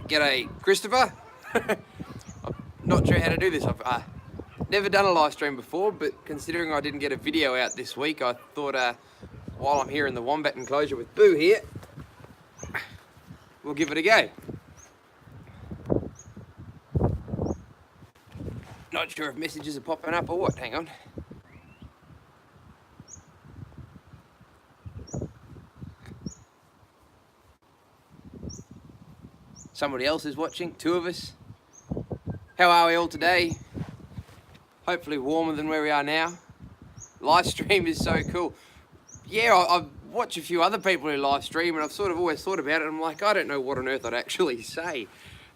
G'day, Christopher. I'm not sure how to do this. I've never done a live stream before, but considering I didn't get a video out this week, I thought while I'm here in the Wombat enclosure with Boo here, we'll give it a go. Not sure if messages are popping up or what. Hang on. Somebody else is watching, 2 of us. How are we all today? Hopefully warmer than where we are now. Live stream is so cool. Yeah, I've watched a few other people who live stream and I've sort of always thought about it. I'm like, I don't know what on earth I'd actually say.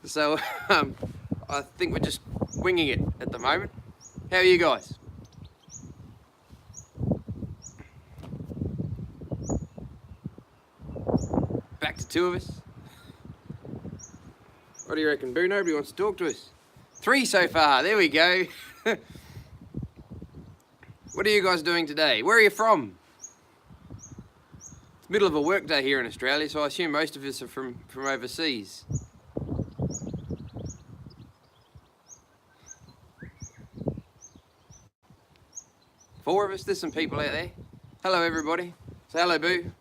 So I think we're just winging it at the moment. How are you guys? Back to 2 of us. What do you reckon, Boo? Nobody wants to talk to us. 3 so far, there we go. What are you guys doing today? Where are you from? It's middle of a work day here in Australia, so I assume most of us are from overseas. Four of us, there's some people out there. Hello everybody. Say hello, Boo.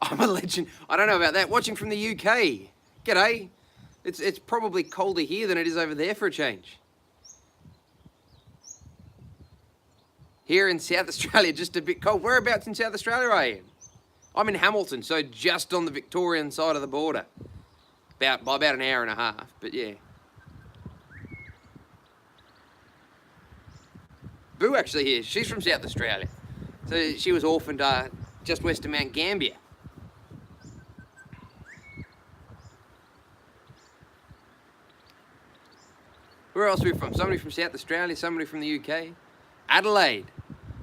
I'm a legend. I don't know about that. Watching from the UK. G'day. It's probably colder here than it is over there for a change. Here in South Australia, just a bit cold. Whereabouts in South Australia are you? I'm in Hamilton, so just on the Victorian side of the border. By about an hour and a half, but yeah. Boo actually here, she's from South Australia. So she was orphaned just west of Mount Gambier. Where else are we from? Somebody from South Australia, somebody from the UK. Adelaide.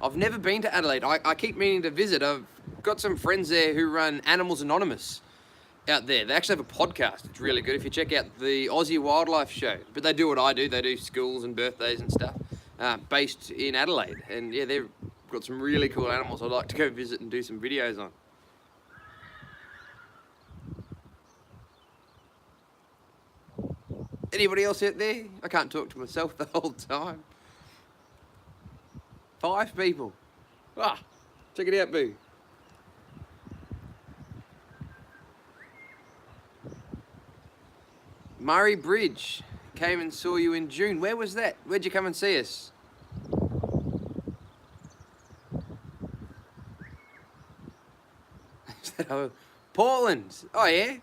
I've never been to Adelaide. I keep meaning to visit. I've got some friends there who run Animals Anonymous out there. They actually have a podcast. It's really good if you check out the Aussie Wildlife Show. But they do what I do. They do schools and birthdays and stuff based in Adelaide. And yeah, they've got some really cool animals I'd like to go visit and do some videos on. Anybody else out there? I can't talk to myself the whole time. 5 people. Ah, check it out, Boo. Murray Bridge. Came and saw you in June. Where was that? Where'd you come and see us? Portland. Oh yeah.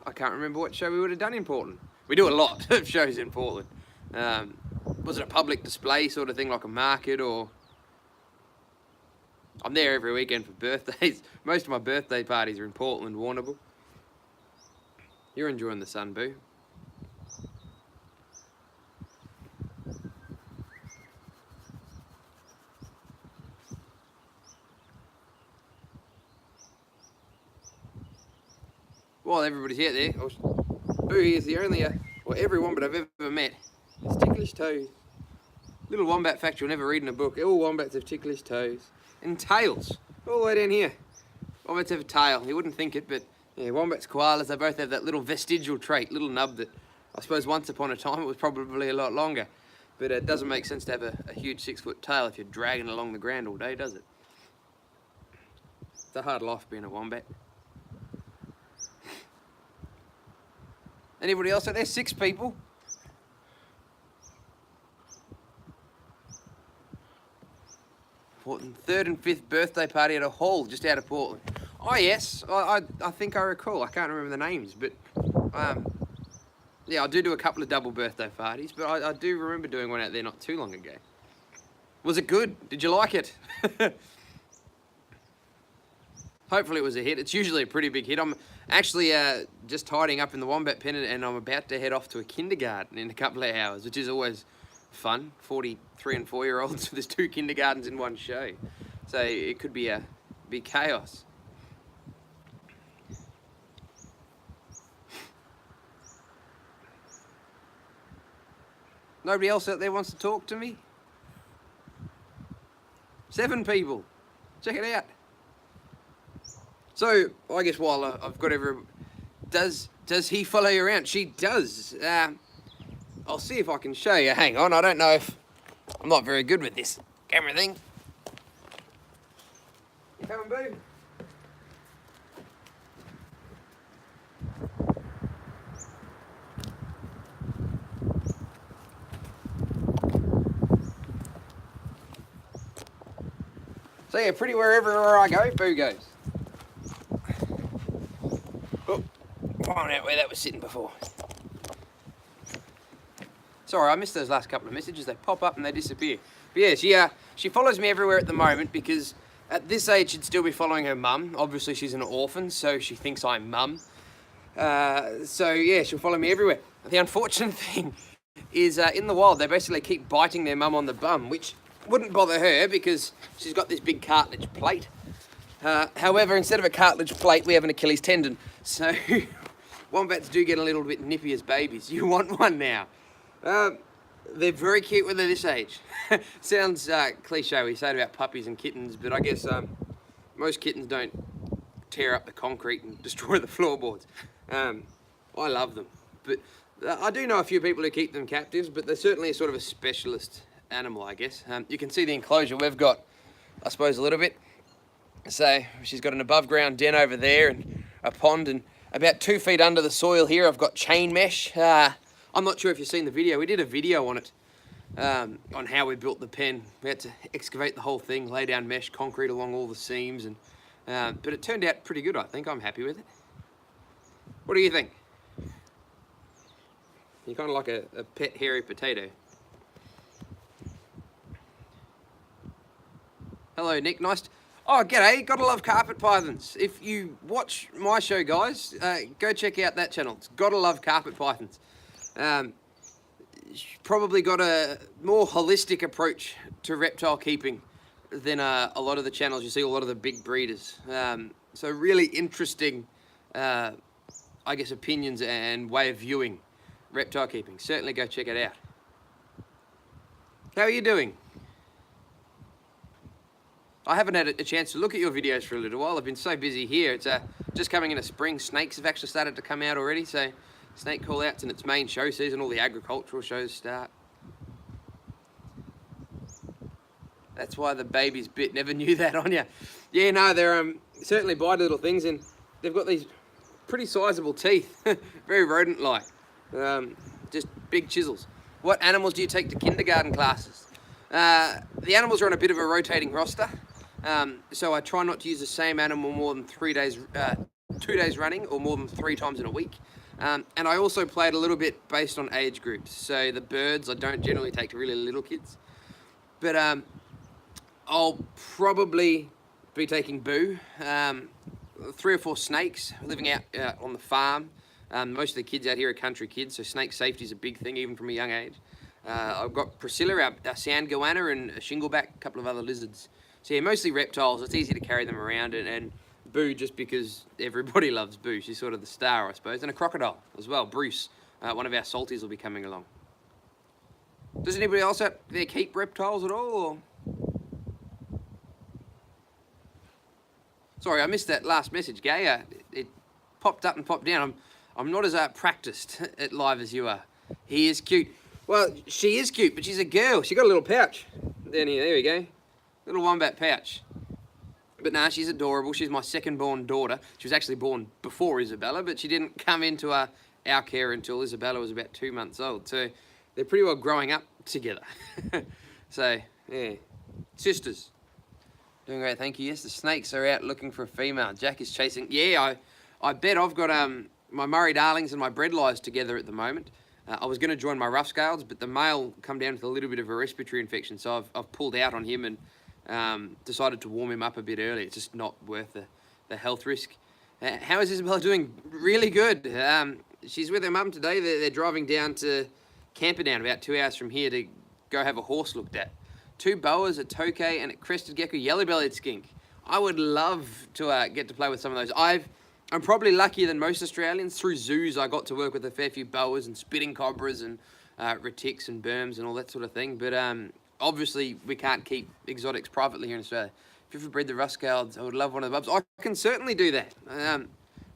I can't remember what show we would have done in Portland. We do a lot of shows in Portland. Was it a public display sort of thing, like a market, or... I'm there every weekend for birthdays. Most of my birthday parties are in Portland, Warrnambool. You're enjoying the sun, Boo. While everybody's out there, Boo here's the only, well, every wombat I've ever met has ticklish toes. Little wombat fact you'll never read in a book. All wombats have ticklish toes. And tails, all the way down here. Wombats have a tail. You wouldn't think it, but yeah, wombats, koalas, they both have that little vestigial trait, little nub that I suppose once upon a time it was probably a lot longer. But it doesn't make sense to have a huge 6-foot tail if you're dragging it along the ground all day, does it? It's a hard life being a wombat. Anybody else out there? 6 people. Portland, 3rd and 5th birthday party at a hall just out of Portland. Oh yes, I think I recall. I can't remember the names, but yeah, I do a couple of double birthday parties, but I do remember doing one out there not too long ago. Was it good? Did you like it? Hopefully it was a hit. It's usually a pretty big hit. I'm actually just tidying up in the Wombat pen and I'm about to head off to a kindergarten in a couple of hours, which is always fun. 43 and 4-year-olds. There's 2 kindergartens in one show. So it could be chaos. Nobody else out there wants to talk to me? 7 people. Check it out. So, I guess while I've got does Does he follow you around? She does. I'll see if I can show you. Hang on, I don't know if... I'm not very good with this camera thing. You coming, Boo? So yeah, pretty wherever I go, Boo goes. Oh, find out where that was sitting before. Sorry, I missed those last couple of messages. They pop up and they disappear. But yeah, she follows me everywhere at the moment because at this age she'd still be following her mum. Obviously she's an orphan, so she thinks I'm mum. So yeah, she'll follow me everywhere. The unfortunate thing is in the wild they basically keep biting their mum on the bum, which wouldn't bother her because she's got this big cartilage plate. However, instead of a cartilage plate, we have an Achilles tendon. So wombats do get a little bit nippy as babies. You want one now. They're very cute when they're this age. Sounds cliche, we say it about puppies and kittens, but I guess most kittens don't tear up the concrete and destroy the floorboards. I love them. But I do know a few people who keep them captives, but they're certainly sort of a specialist animal, I guess. You can see the enclosure we've got, I suppose, a little bit. So she's got an above ground den over there and a pond, and about 2 feet under the soil here I've got chain mesh. I'm not sure if you've seen the video. We did a video on it, on how we built the pen. We had to excavate the whole thing, lay down mesh concrete along all the seams, and but it turned out pretty good, I think. I'm happy with it. What do you think? You're kind of like a pet hairy potato. Hello, Nick. Nice. Oh, g'day. Gotta love carpet pythons. If you watch my show, guys, go check out that channel. It's Gotta Love Carpet Pythons. Probably got a more holistic approach to reptile keeping than a lot of the channels you see, a lot of the big breeders. So really interesting, I guess, opinions and way of viewing reptile keeping. Certainly go check it out. How are you doing? I haven't had a chance to look at your videos for a little while. I've been so busy here. It's just coming into spring. Snakes have actually started to come out already, so snake call-outs in its main show season. All the agricultural shows start. That's why the baby's bit. Never knew that on you. Yeah, no, they're certainly bitey little things, and they've got these pretty sizable teeth. Very rodent-like. Just big chisels. What animals do you take to kindergarten classes? The animals are on a bit of a rotating roster. So I try not to use the same animal more than 2 days running, or more than 3 times in a week. And I also play it a little bit based on age groups. So the birds I don't generally take to really little kids. But I'll probably be taking Boo. 3 or 4 snakes living out on the farm. Most of the kids out here are country kids, so snake safety is a big thing even from a young age. I've got Priscilla, our sand goanna, and a shingleback, a couple of other lizards. So yeah, mostly reptiles. It's easy to carry them around, and Boo just because everybody loves Boo. She's sort of the star, I suppose. And a crocodile as well, Bruce. One of our salties will be coming along. Does anybody else out there keep reptiles at all? Or? Sorry, I missed that last message, Gay. It popped up and popped down. I'm not as practiced at live as you are. He is cute. Well, she is cute, but she's a girl. She got a little pouch down here. There we go. Little wombat pouch. But nah, she's adorable. She's my second-born daughter. She was actually born before Isabella, but she didn't come into our care until Isabella was about 2 months old. So they're pretty well growing up together. So, yeah. Sisters. Doing great, thank you. Yes, the snakes are out looking for a female. Jack is chasing... Yeah, I bet I've got my Murray Darlings and my Breadlies together at the moment. I was going to join my rough scales, but the male come down with a little bit of a respiratory infection, so I've pulled out on him and decided to warm him up a bit early. It's just not worth the health risk. How is Isabella doing? Really good. She's with her mum today. They're driving down to Camperdown, about 2 hours from here, to go have a horse looked at. 2 boas, a tokay, and a crested gecko, yellow-bellied skink. I would love to get to play with some of those. I'm probably luckier than most Australians. Through zoos, I got to work with a fair few boas and spitting cobras and retics and berms and all that sort of thing. But obviously, we can't keep exotics privately here in Australia. If you ever bred the Ruscalds, I would love one of the bubs. I can certainly do that.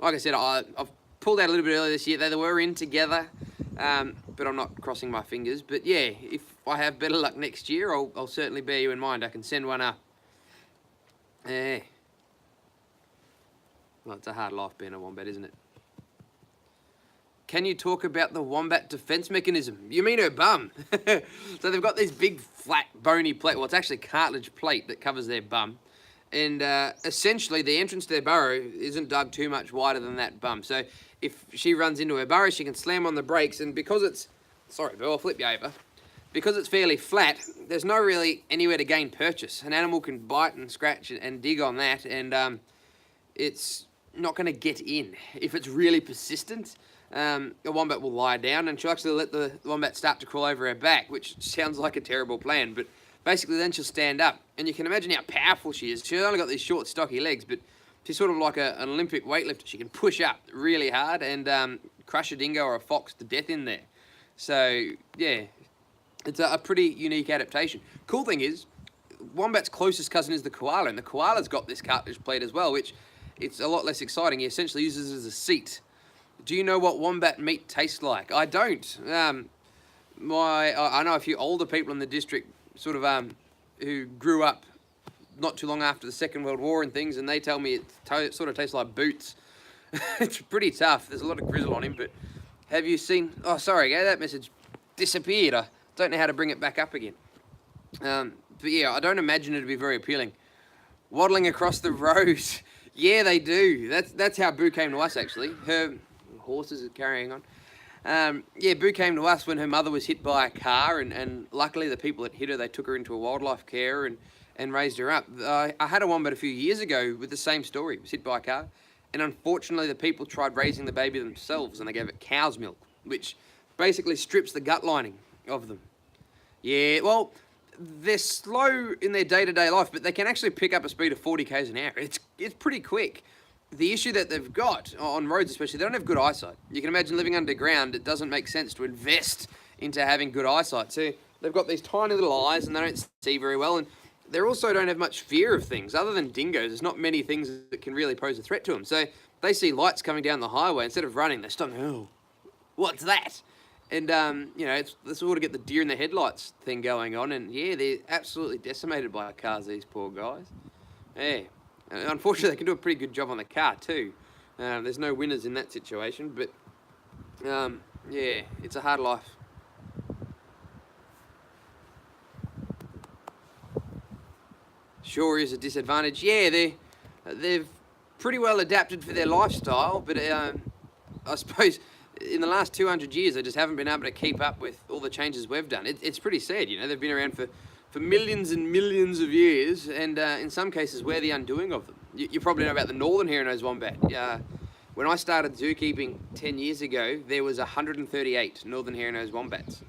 Like I said, I've pulled out a little bit earlier this year. They were in together, but I'm not crossing my fingers. But yeah, if I have better luck next year, I'll certainly bear you in mind. I can send one up. Yeah. Well, it's a hard life being a wombat, isn't it? Can you talk about the wombat defense mechanism? You mean her bum? So they've got this big, flat, bony plate. Well, it's actually cartilage plate that covers their bum. And essentially, the entrance to their burrow isn't dug too much wider than that bum. So if she runs into her burrow, she can slam on the brakes. And because it's... Sorry, Bill, I'll flip you over. Because it's fairly flat, there's no really anywhere to gain purchase. An animal can bite and scratch and dig on that, and it's not going to get in. If it's really persistent, a wombat will lie down, and she'll actually let the wombat start to crawl over her back, which sounds like a terrible plan, but basically then she'll stand up. And you can imagine how powerful she is. She's only got these short, stocky legs, but she's sort of like an Olympic weightlifter. She can push up really hard and crush a dingo or a fox to death in there. So, yeah, it's a pretty unique adaptation. Cool thing is, wombat's closest cousin is the koala, and the koala's got this cartilage plate as well, which it's a lot less exciting. He essentially uses it as a seat. Do you know what wombat meat tastes like? I don't. I know a few older people in the district sort of who grew up not too long after the Second World War and things, and they tell me it sort of tastes like boots. It's pretty tough. There's a lot of grizzle on him, but have you seen... Oh, sorry, that message disappeared. I don't know how to bring it back up again. But yeah, I don't imagine it to be very appealing. Waddling across the road. Yeah, they do. That's how Boo came to us, actually. Her horses are carrying on. Yeah, Boo came to us when her mother was hit by a car, and luckily the people that hit her, they took her into a wildlife care and raised her up. I had a wombat a few years ago with the same story. It was hit by a car, and unfortunately the people tried raising the baby themselves, and they gave it cow's milk, which basically strips the gut lining of them. Yeah, well, they're slow in their day-to-day life, but they can actually pick up a speed of 40 k's an hour. It's pretty quick. The issue that they've got, on roads especially, they don't have good eyesight. You can imagine living underground, it doesn't make sense to invest into having good eyesight. So they've got these tiny little eyes and they don't see very well, and they also don't have much fear of things. Other than dingoes, there's not many things that can really pose a threat to them. So they see lights coming down the highway, instead of running, they stop, oh, what's that? And, you know, it's sort of get the deer in the headlights thing going on. And, yeah, they're absolutely decimated by cars, these poor guys. Yeah. And unfortunately, they can do a pretty good job on the car, too. There's no winners in that situation. But, yeah, it's a hard life. Sure is a disadvantage. Yeah, they've pretty well adapted for their lifestyle. But, I suppose... in the last 200 years, they just haven't been able to keep up with all the changes we've done. It's pretty sad, you know. They've been around for millions and millions of years, and in some cases, we're the undoing of them. You probably know about the northern hairy-nosed wombat. When I started zookeeping 10 years ago, there was 138 northern hairy-nosed wombats,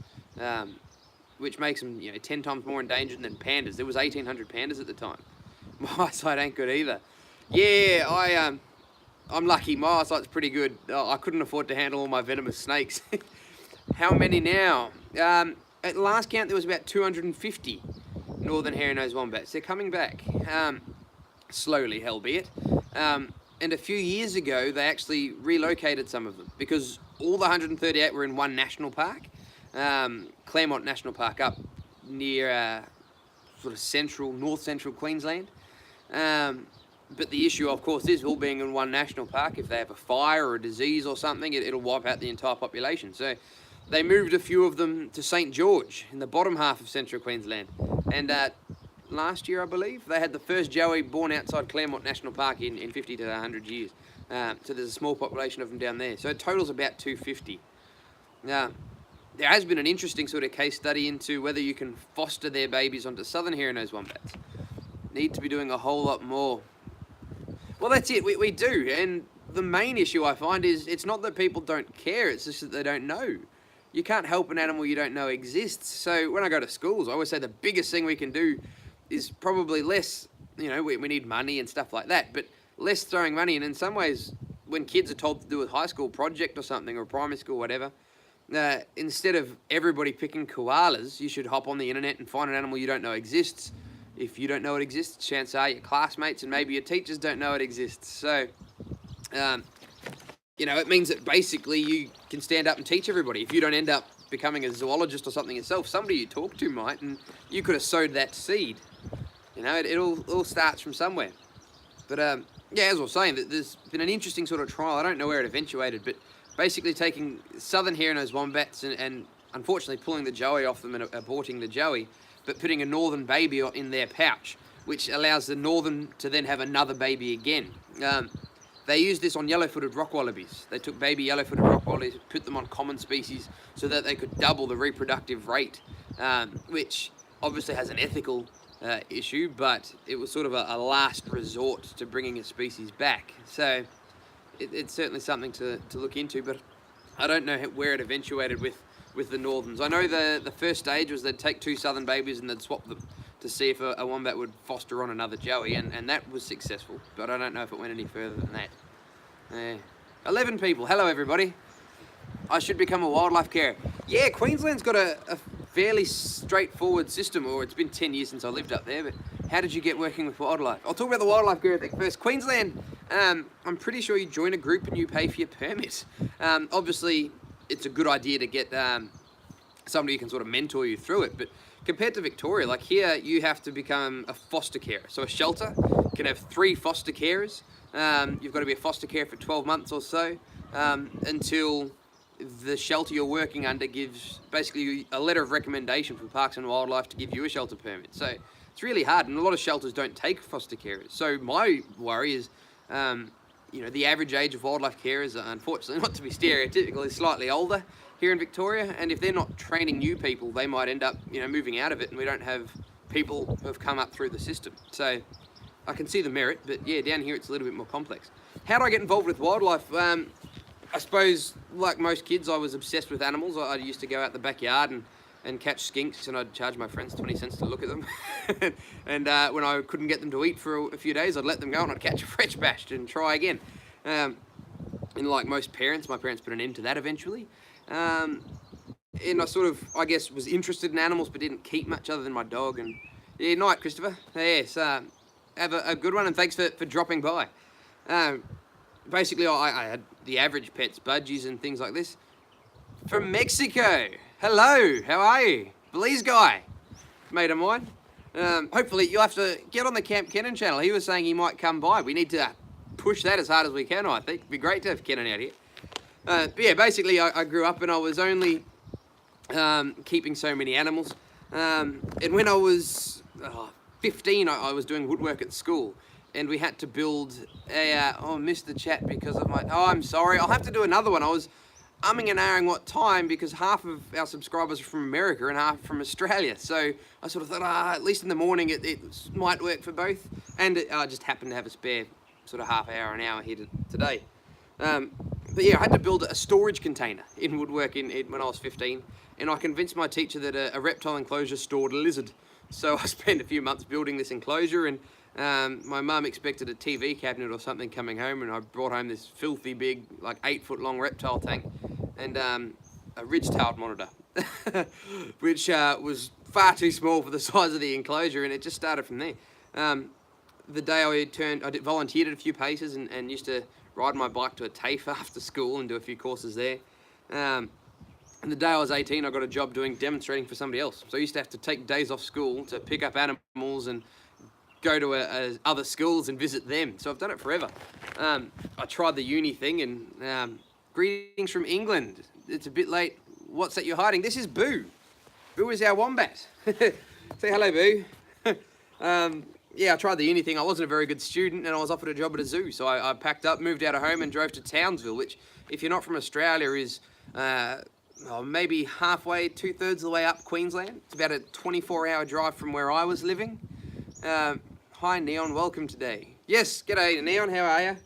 which makes them, you know, 10 times more endangered than pandas. There was 1,800 pandas at the time. My eyesight ain't good either. Yeah, I'm lucky. My eyesight's pretty good. I couldn't afford to handle all my venomous snakes. How many now? At last count, there was about 250 northern hairy-nosed wombats. They're coming back, slowly, albeit. And a few years ago, they actually relocated some of them because all the 138 were in one national park, Claremont National Park, up near sort of north central Queensland. But the issue, of course, is all being in one national park. If they have a fire or a disease or something, it'll wipe out the entire population. So they moved a few of them to St. George in the bottom half of central Queensland. And last year, I believe, they had the first joey born outside Claremont National Park in 50 to 100 years. So there's a small population of them down there. So it totals about 250. Now, there has been an interesting sort of case study into whether you can foster their babies onto southern hairy-nosed wombats. Need to be doing a whole lot more. Well, that's it. We do. And the main issue I find is it's not that people don't care. It's just that they don't know. You can't help an animal you don't know exists. So when I go to schools, I always say the biggest thing we can do is probably less, you know, we need money and stuff like that, but less throwing money. And in some ways, when kids are told to do a high school project or something, or primary school, whatever, instead of everybody picking koalas, you should hop on the internet and find an animal you don't know exists. If you don't know it exists, chances are your classmates and maybe your teachers don't know it exists. So, you know, it means that basically you can stand up and teach everybody. If you don't end up becoming a zoologist or something yourself, somebody you talk to might, and you could have sowed that seed. You know, it all starts from somewhere. But yeah, as I was saying, there's been an interesting sort of trial. I don't know where it eventuated, but basically taking southern hair-nosed wombats and unfortunately pulling the joey off them and aborting the joey, but putting a northern baby in their pouch, which allows the northern to then have another baby again. They used this on yellow-footed rock wallabies. They took baby yellow-footed rock wallabies, put them on common species so that they could double the reproductive rate, which obviously has an ethical issue, but it was sort of a last resort to bringing a species back. So it's certainly something to look into, but I don't know where it eventuated with the northerns. I know the first stage was they'd take 2 southern babies and they'd swap them to see if a wombat would foster on another joey, and that was successful, but I don't know if it went any further than that. 11 people. Hello, everybody. I should become a wildlife carer. Yeah, Queensland's got a fairly straightforward system, or it's been 10 years since I lived up there, but how did you get working with wildlife? I'll talk about the wildlife carer thing first. Queensland, I'm pretty sure you join a group and you pay for your permit. Obviously, it's a good idea to get somebody who can sort of mentor you through it, but compared to Victoria, like here, you have to become a foster carer. So a shelter can have 3 foster carers. You've got to be a foster carer for 12 months or so until the shelter you're working under gives basically a letter of recommendation from Parks and Wildlife to give you a shelter permit. So it's really hard, and a lot of shelters don't take foster carers. So my worry is, you know, the average age of wildlife carers, unfortunately, not to be stereotypical, is slightly older here in Victoria, and if they're not training new people, they might end up, you know, moving out of it, and we don't have people who have come up through the system. So I can see the merit, but yeah, down here it's a little bit more complex. How do I get involved with wildlife? I suppose, like most kids, I was obsessed with animals. I used to go out the backyard and catch skinks, and I'd charge my friends 20 cents to look at them. And when I couldn't get them to eat for a few days, I'd let them go and I'd catch a fresh batch and try again. And like most parents, my parents put an end to that eventually. And I sort of, I guess, was interested in animals but didn't keep much other than my dog. And yeah, night, Christopher. Yes, have a good one, and thanks for dropping by. Basically, I had the average pets, budgies and things like this. From Mexico. Hello, how are you? Belize guy, mate of mine. Hopefully you'll have to get on the Camp Kennan channel. He was saying he might come by. We need to push that as hard as we can, I think. It'd be great to have Kennan out here. But yeah, basically I grew up and I was only keeping so many animals. And when I was 15, I was doing woodwork at school. And we had to build a, I missed the chat because of I'm sorry, I'll have to do another one. I was umming and ahhing what time because half of our subscribers are from America and half from Australia. So I sort of thought, at least in the morning it might work for both. And I just happened to have a spare sort of half hour, an hour here today. But yeah, I had to build a storage container in woodwork when I was 15. And I convinced my teacher that a reptile enclosure stored a lizard. So I spent a few months building this enclosure, and my mum expected a TV cabinet or something coming home, and I brought home this filthy big, like 8-foot long reptile tank and a ridge-tailed monitor, which was far too small for the size of the enclosure, and it just started from there. The day I volunteered at a few places and used to ride my bike to a TAFE after school and do a few courses there. And the day I was 18, I got a job demonstrating for somebody else. So I used to have to take days off school to pick up animals and go to other schools and visit them. So I've done it forever. I tried the uni thing, and greetings from England. It's a bit late. What's that you're hiding? This is Boo. Boo is our wombat. Say hello, Boo. Yeah, I tried the uni thing. I wasn't a very good student, and I was offered a job at a zoo. So I packed up, moved out of home, and drove to Townsville, which, if you're not from Australia, is maybe halfway, 2/3 of the way up Queensland. It's about a 24-hour drive from where I was living. Hi, Neon. Welcome today. Yes, g'day, Neon. How are you?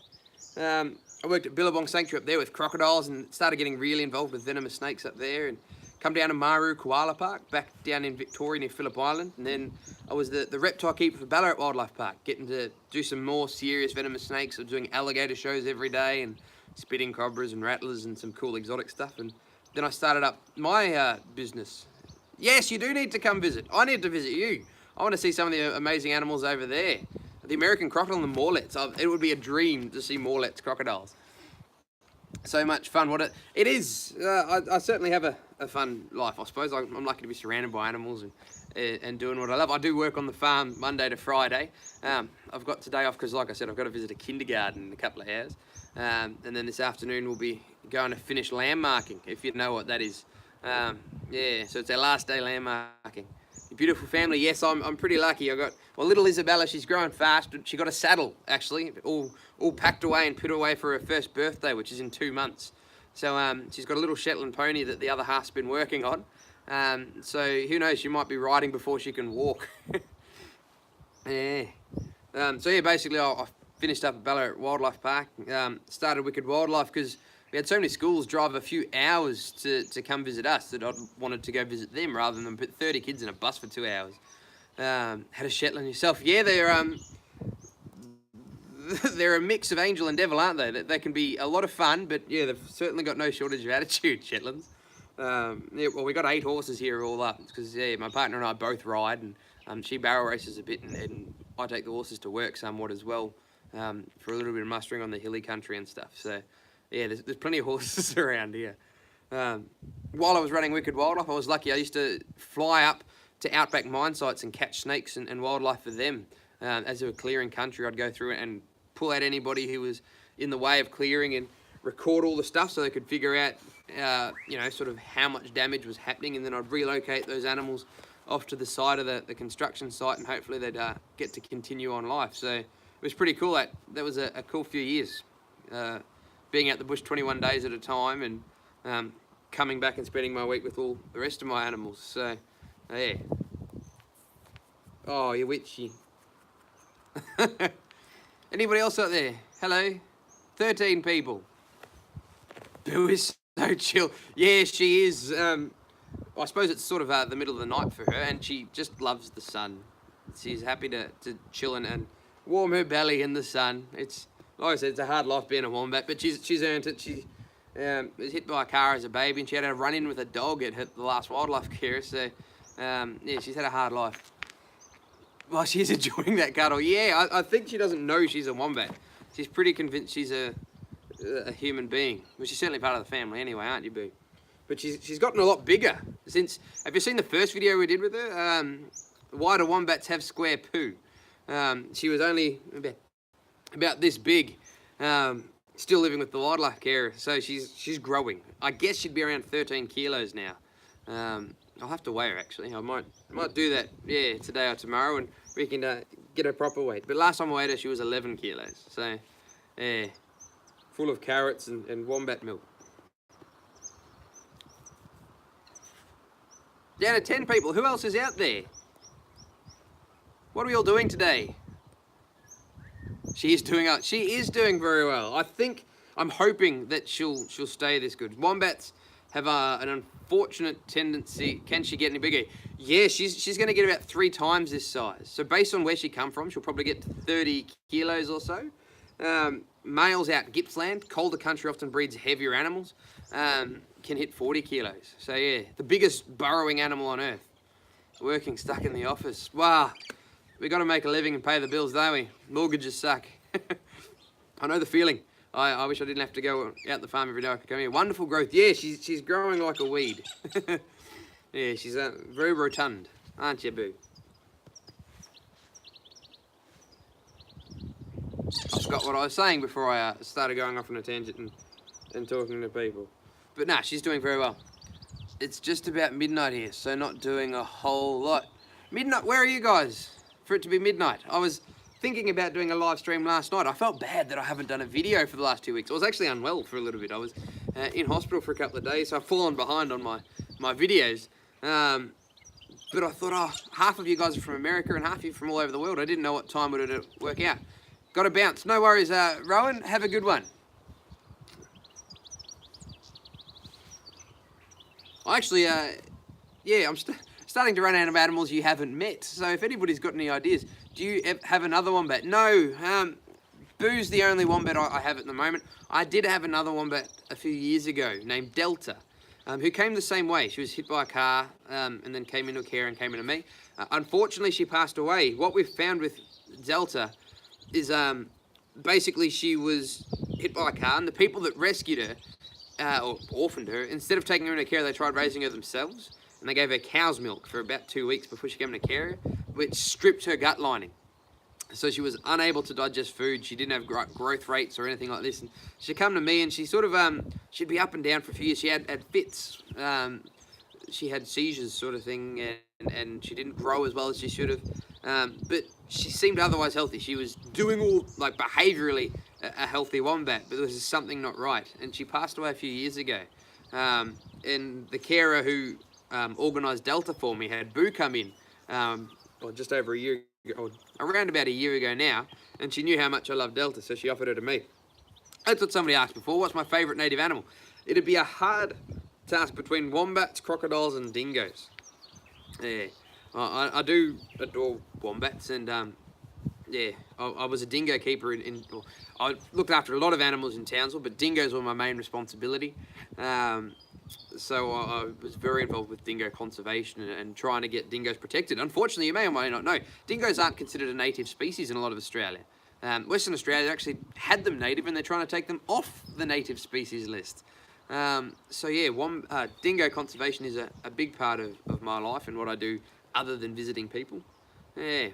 I worked at Billabong Sanctuary up there with crocodiles and started getting really involved with venomous snakes up there, and come down to Maru Koala Park, back down in Victoria near Phillip Island. And then I was the reptile keeper for Ballarat Wildlife Park, getting to do some more serious venomous snakes. I was doing alligator shows every day and spitting cobras and rattlers and some cool exotic stuff. And then I started up my business. Yes, you do need to come visit. I need to visit you. I want to see some of the amazing animals over there. The American crocodile and the morlets. It would be a dream to see morlets, crocodiles. so much fun. What it is, I certainly have a fun life, I suppose. I'm lucky to be surrounded by animals and doing what I love. I do work on the farm Monday to Friday. I've got today off because, like I said, I've got to visit a kindergarten in a couple of hours. And then this afternoon we'll be going to finish lamb marking, if you know what that is. Yeah, so it's our last day lamb marking. Beautiful family. Yes, I'm pretty lucky. I got, well, little Isabella, she's growing fast. She got a saddle, actually, all packed away and put away for her first birthday, which is in 2 months. So she's got a little Shetland pony that the other half's been working on. So who knows, she might be riding before she can walk. Yeah. So yeah, basically I finished up at Ballarat Wildlife Park, started Wicked Wildlife because we had so many schools drive a few hours to come visit us that I wanted to go visit them rather than put 30 kids in a bus for 2 hours. Had a Shetland yourself. Yeah, they're a mix of angel and devil, aren't they? They can be a lot of fun, but yeah, they've certainly got no shortage of attitude, Shetlands. Yeah, well, we got 8 horses here all up because yeah, my partner and I both ride, and she barrel races a bit, and I take the horses to work somewhat as well for a little bit of mustering on the hilly country and stuff. So yeah, there's plenty of horses around here. While I was running Wicked Wildlife, I was lucky. I used to fly up to outback mine sites and catch snakes and wildlife for them. As they were clearing country, I'd go through and pull out anybody who was in the way of clearing and record all the stuff so they could figure out, you know, sort of how much damage was happening, and then I'd relocate those animals off to the side of the construction site, and hopefully they'd get to continue on life. So it was pretty cool. That was a cool few years. Being out the bush 21 days at a time and coming back and spending my week with all the rest of my animals. So, yeah. Oh, you're witchy. Anybody else out there? Hello? 13 people. Boo is so chill. Yeah, she is. I suppose it's sort of the middle of the night for her, and she just loves the sun. She's happy to chill and warm her belly in the sun. It's, like I said, it's a hard life being a wombat, but she's earned it. She was hit by a car as a baby, and she had a run-in with a dog at the last wildlife care. So, yeah, she's had a hard life. Well, she's enjoying that cuddle. Yeah, I think she doesn't know she's a wombat. She's pretty convinced she's a human being. Well, she's certainly part of the family anyway, aren't you, Boo? But she's gotten a lot bigger since. Have you seen the first video we did with her? Why do wombats have square poo? She was only about this big, still living with the wildlife carer, so she's growing. I guess she'd be around 13 kilos now. I'll have to weigh her actually. I might do that, yeah, today or tomorrow, and we can get her proper weight. But last time I weighed her, she was 11 kilos. So, yeah, full of carrots and wombat milk. Down to 10 people. Who else is out there? What are we all doing today? She is doing very well. I'm hoping that she'll stay this good. Wombats have an unfortunate tendency. Can she get any bigger? Yeah, she's going to get about 3 times this size. So based on where she come from, she'll probably get to 30 kilos or so. Males out in Gippsland, colder country often breeds heavier animals, can hit 40 kilos. So yeah, the biggest burrowing animal on earth. Working stuck in the office. Wow, we got to make a living and pay the bills, don't we? Mortgages suck. I know the feeling. I wish I didn't have to go out the farm every day. I could come here. Wonderful growth. Yeah, she's growing like a weed. Yeah, she's very rotund, aren't you, Boo? I forgot what I was saying before I started going off on a tangent and talking to people. But nah, she's doing very well. It's just about midnight here, so not doing a whole lot. Midnight, where are you guys for it to be midnight? I was thinking about doing a live stream last night. I felt bad that I haven't done a video for the last 2 weeks. I was actually unwell for a little bit. I was in hospital for a couple of days, so I've fallen behind on my videos. But I thought, oh, half of you guys are from America and half of you from all over the world. I didn't know what time would it work out. Got to bounce. No worries, Rowan. Have a good one. Actually, yeah, I'm starting to run out of animals you haven't met. So if anybody's got any ideas, do you have another wombat? No, Boo's the only wombat I have at the moment. I did have another wombat a few years ago named Delta, who came the same way. She was hit by a car and then came into care and came into me. Unfortunately, she passed away. What we've found with Delta is basically she was hit by a car, and the people that rescued her, or orphaned her, instead of taking her into care, they tried raising her themselves, and they gave her cow's milk for about 2 weeks before she came into care, which stripped her gut lining. So she was unable to digest food. She didn't have growth rates or anything like this. And she'd come to me, and she sort of, she'd be up and down for a few years. She had fits. She had seizures sort of thing, and she didn't grow as well as she should have. But she seemed otherwise healthy. She was doing all, like, behaviourally a healthy wombat, but there was something not right. And she passed away a few years ago. And the carer who organised Delta for me had Boo come in, or just over a year ago, or around about a year ago now, and she knew how much I love Delta, so she offered her to me. That's what somebody asked before. What's my favourite native animal? It'd be a hard task between wombats, crocodiles, and dingoes. Yeah, I do adore wombats, and yeah, I was a dingo keeper I looked after a lot of animals in Townsville, but dingoes were my main responsibility. So I was very involved with dingo conservation and trying to get dingoes protected. Unfortunately, you may or may not know, dingoes aren't considered a native species in a lot of Australia. Western Australia actually had them native, and they're trying to take them off the native species list. So yeah, dingo conservation is a big part of my life and what I do other than visiting people. Yeah,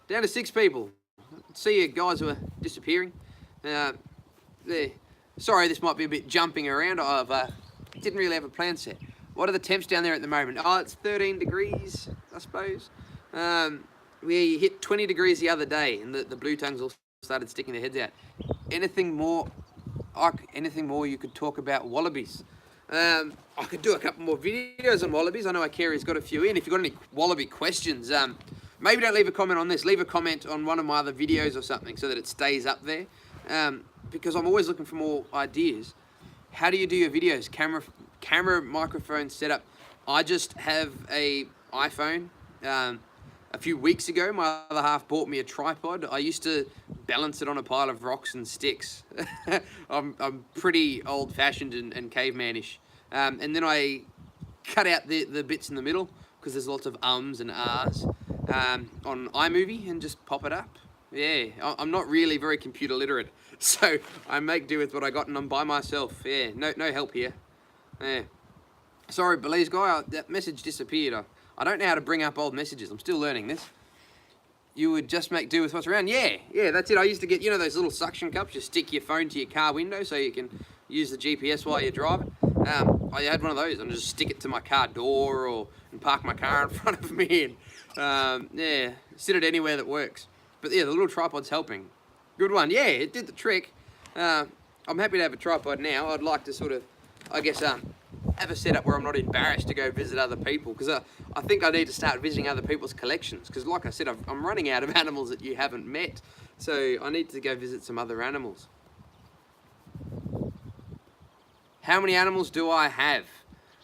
down to 6 people. See you guys who are disappearing. Yeah. Sorry, this might be a bit jumping around. I didn't really have a plan set. What are the temps down there at the moment? Oh, it's 13 degrees, I suppose. We hit 20 degrees the other day, and the blue tongues all started sticking their heads out. Anything more you could talk about wallabies? I could do a couple more videos on wallabies. I know Kerry's got a few in. If you've got any wallaby questions, maybe don't leave a comment on this. Leave a comment on one of my other videos or something so that it stays up there. Because I'm always looking for more ideas. How do you do your videos? Camera, microphone setup. I just have a iPhone. A few weeks ago, my other half bought me a tripod. I used to balance it on a pile of rocks and sticks. I'm pretty old-fashioned and cavemanish. And then I cut out the bits in the middle, because there's lots of ums and ahs, on iMovie, and just pop it up. Yeah, I'm not really very computer literate, so I make do with what I got, and I'm by myself. Yeah, no help here. Yeah. Sorry, Belize guy, that message disappeared. I don't know how to bring up old messages. I'm still learning this. You would just make do with what's around. Yeah, that's it. I used to get, you know, those little suction cups. You stick your phone to your car window so you can use the GPS while you're driving. I had one of those, and just stick it to my car door and park my car in front of me, and yeah, sit it anywhere that works. But yeah, the little tripod's helping. Good one. Yeah, it did the trick. I'm happy to have a tripod now. I'd like to sort of, I guess, have a setup where I'm not embarrassed to go visit other people, because I think I need to start visiting other people's collections, because like I said, I'm running out of animals that you haven't met, so I need to go visit some other animals. How many animals do I have?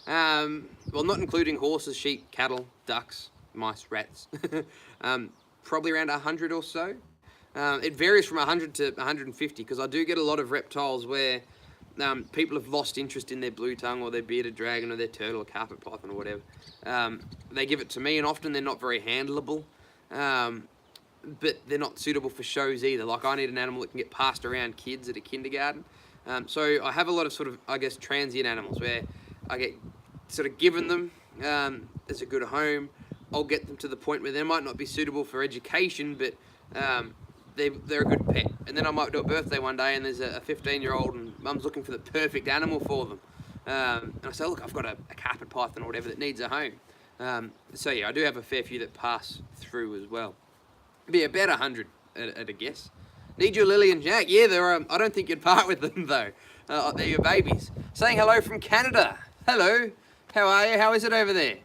Well, not including horses, sheep, cattle, ducks, mice, rats. Probably around 100 or so. It varies from 100 to 150, because I do get a lot of reptiles where people have lost interest in their blue tongue or their bearded dragon or their turtle or carpet python or whatever. They give it to me, and often they're not very handleable, but they're not suitable for shows either. Like, I need an animal that can get passed around kids at a kindergarten. So I have a lot of sort of, I guess, transient animals where I get sort of given them as a good home. I'll get them to the point where they might not be suitable for education, but they're a good pet. And then I might do a birthday one day, and there's a 15-year-old, and mum's looking for the perfect animal for them. And I say, look, I've got a carpet python or whatever that needs a home. So yeah, I do have a fair few that pass through as well. Be about 100 at a guess. Need you, Lily and Jack? Yeah, they're. I don't think you'd part with them though. They're your babies. Saying hello from Canada. Hello. How are you? How is it over there?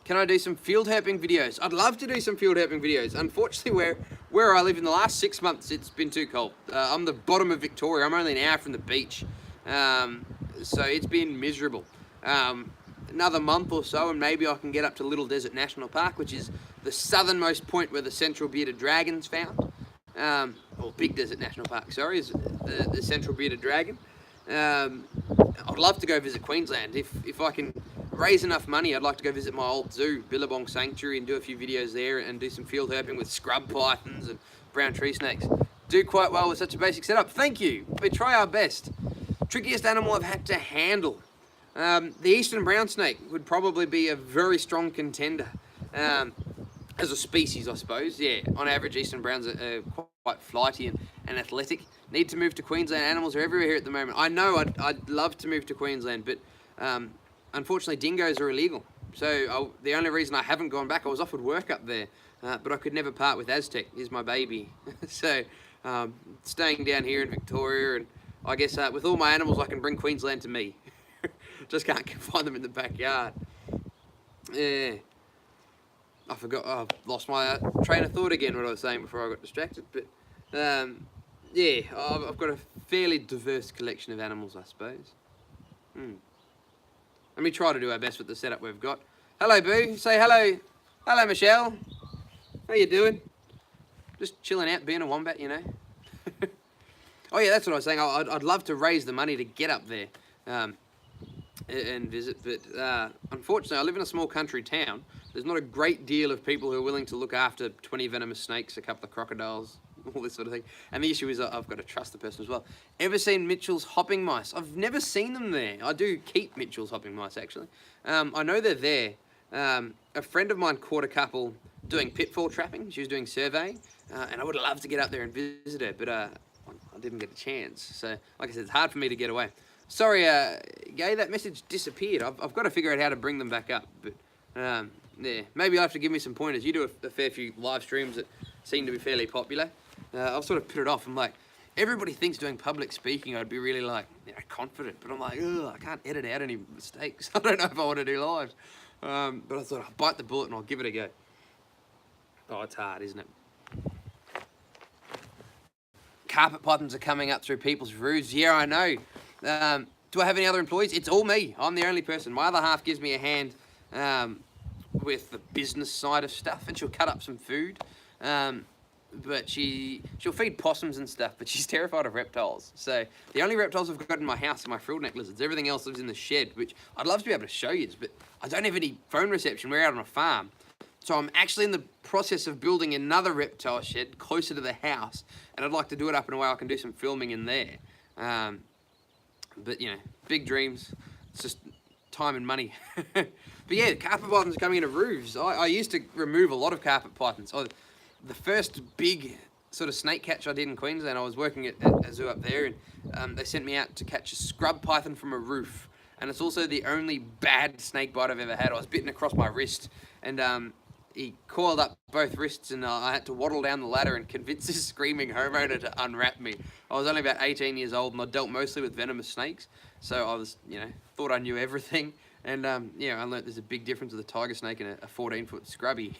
Can I do some field herping videos? I'd love to do some field herping videos. Unfortunately, where I live in the last 6 months, it's been too cold. I'm the bottom of Victoria. I'm only an hour from the beach. So it's been miserable. Another month or so, and maybe I can get up to Little Desert National Park, which is the southernmost point where the central bearded dragon's found. Or Big Desert National Park, sorry, is the central bearded dragon. I'd love to go visit Queensland. If I can raise enough money, I'd like to go visit my old zoo, Billabong Sanctuary, and do a few videos there and do some field herping with scrub pythons and brown tree snakes. do quite well with such a basic setup. Thank you. We try our best. Trickiest animal I've had to handle. The eastern brown snake would probably be a very strong contender. As a species, I suppose. Yeah, on average, eastern browns are quite flighty and athletic. Need to move to Queensland. Animals are everywhere here at the moment. I know I'd love to move to Queensland, but unfortunately dingoes are illegal. So the only reason I haven't gone back, I was offered work up there, but I could never part with Aztec. He's my baby. So staying down here in Victoria, and I guess with all my animals I can bring Queensland to me. Just can't find them in the backyard. Yeah. I forgot, I've lost my train of thought again, what I was saying before I got distracted, but yeah, I've got a fairly diverse collection of animals, I suppose. Let me try to do our best with the setup we've got. Hello, Boo. Say hello. Hello, Michelle. How you doing? Just chilling out, being a wombat, you know. Oh yeah, that's what I was saying. I'd love to raise the money to get up there and visit, but unfortunately I live in a small country town. There's not a great deal of people who are willing to look after 20 venomous snakes, a couple of crocodiles, all this sort of thing. And the issue is I've got to trust the person as well. Ever seen Mitchell's hopping mice? I've never seen them there. I do keep Mitchell's hopping mice, actually. I know they're there. A friend of mine caught a couple doing pitfall trapping. She was doing surveying, and I would love to get up there and visit her, but I didn't get a chance. So, like I said, it's hard for me to get away. Sorry, Gay, that message disappeared. I've got to figure out how to bring them back up, but yeah, maybe you'll have to give me some pointers. You do a fair few live streams that seem to be fairly popular. I've sort of put it off. I'm like, everybody thinks doing public speaking I'd be really like, you know, confident, but I'm like, ugh, I can't edit out any mistakes. I don't know if I want to do lives. But I thought I'll bite the bullet and I'll give it a go. Oh, it's hard, isn't it? Carpet pythons are coming up through people's roofs. Yeah, I know. Do I have any other employees? It's all me. I'm the only person. My other half gives me a hand with the business side of stuff, and she'll cut up some food. But she'll feed possums and stuff, but she's terrified of reptiles. So the only reptiles I've got in my house are my frilled neck lizards. Everything else lives in the shed, which I'd love to be able to show you, but I don't have any phone reception. We're out on a farm. So I'm actually in the process of building another reptile shed closer to the house, and I'd like to do it up in a way I can do some filming in there. But, you know, big dreams. It's just time and money. But yeah, carpet pythons are coming into roofs. I used to remove a lot of carpet pythons. The first big sort of snake catch I did in Queensland, I was working at a zoo up there, and they sent me out to catch a scrub python from a roof. And it's also the only bad snake bite I've ever had. I was bitten across my wrist, and he coiled up both wrists, and I had to waddle down the ladder and convince this screaming homeowner to unwrap me. I was only about 18 years old, and I dealt mostly with venomous snakes, so I was, you know, thought I knew everything. And yeah, I learnt there's a big difference with a tiger snake and a 14-foot scrubby.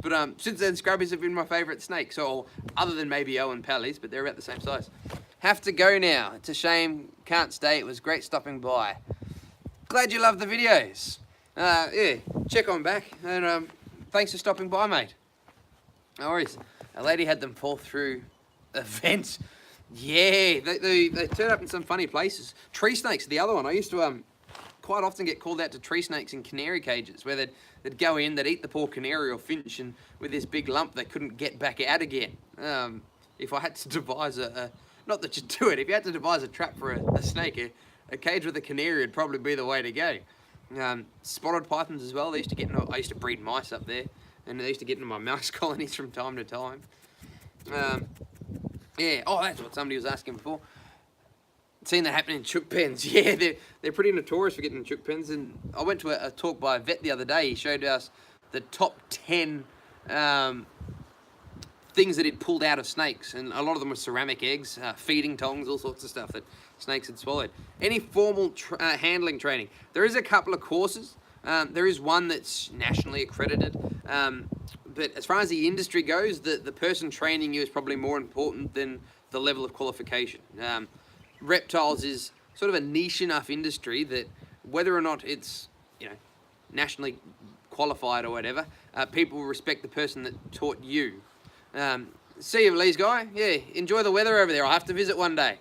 But since then, scrubbies have been my favourite snake, so other than maybe Owen Pallies, but they're about the same size. Have to go now. It's a shame, can't stay. It was great stopping by. Glad you loved the videos. Yeah, check on back, and thanks for stopping by, mate. No worries. A lady had them fall through a vent. Yeah, they turn up in some funny places. Tree snakes are the other one. I used to quite often get called out to tree snakes in canary cages, where they'd go in, they'd eat the poor canary or finch, and with this big lump they couldn't get back out again. If I had to devise not that you do it, if you had to devise a trap for a snake, a cage with a canary would probably be the way to go. Spotted pythons as well. I used to breed mice up there, and they used to get into my mouse colonies from time to time. Yeah, oh, that's what somebody was asking before. Seen that happen in chook pens. Yeah, they're pretty notorious for getting in chook pens. And I went to a talk by a vet the other day. He showed us the top 10 things that he'd pulled out of snakes, and a lot of them were ceramic eggs, feeding tongs, all sorts of stuff that snakes had swallowed. Any formal handling training? There is a couple of courses. There is one that's nationally accredited. But as far as the industry goes, the person training you is probably more important than the level of qualification. Reptiles is sort of a niche enough industry that whether or not it's, you know, nationally qualified or whatever, people will respect the person that taught you. See you, Lee's guy. Yeah, enjoy the weather over there. I'll have to visit one day.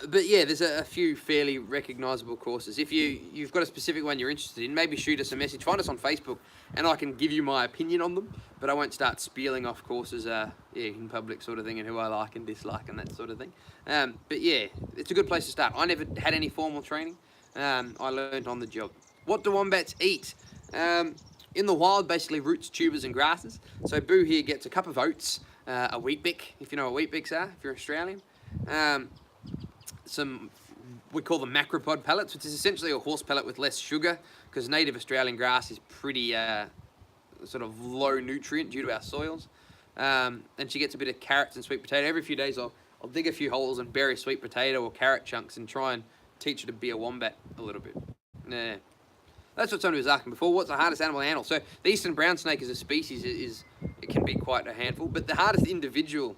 But yeah, there's a few fairly recognisable courses. If you've got a specific one you're interested in, maybe shoot us a message. Find us on Facebook, and I can give you my opinion on them. But I won't start spieling off courses, in public sort of thing, and who I like and dislike and that sort of thing. But yeah, it's a good place to start. I never had any formal training. I learned on the job. What do wombats eat? In the wild, basically roots, tubers, and grasses. So Boo here gets a cup of oats, a wheat bick, if you know what wheat bix are, if you're Australian. Some, we call them macropod pellets, which is essentially a horse pellet with less sugar, because native Australian grass is pretty sort of low nutrient due to our soils. And she gets a bit of carrots and sweet potato. Every few days I'll dig a few holes and bury sweet potato or carrot chunks and try and teach her to be a wombat a little bit. Yeah. That's what somebody was asking before. What's the hardest animal to handle? So the eastern brown snake as a species it can be quite a handful, but the hardest individual,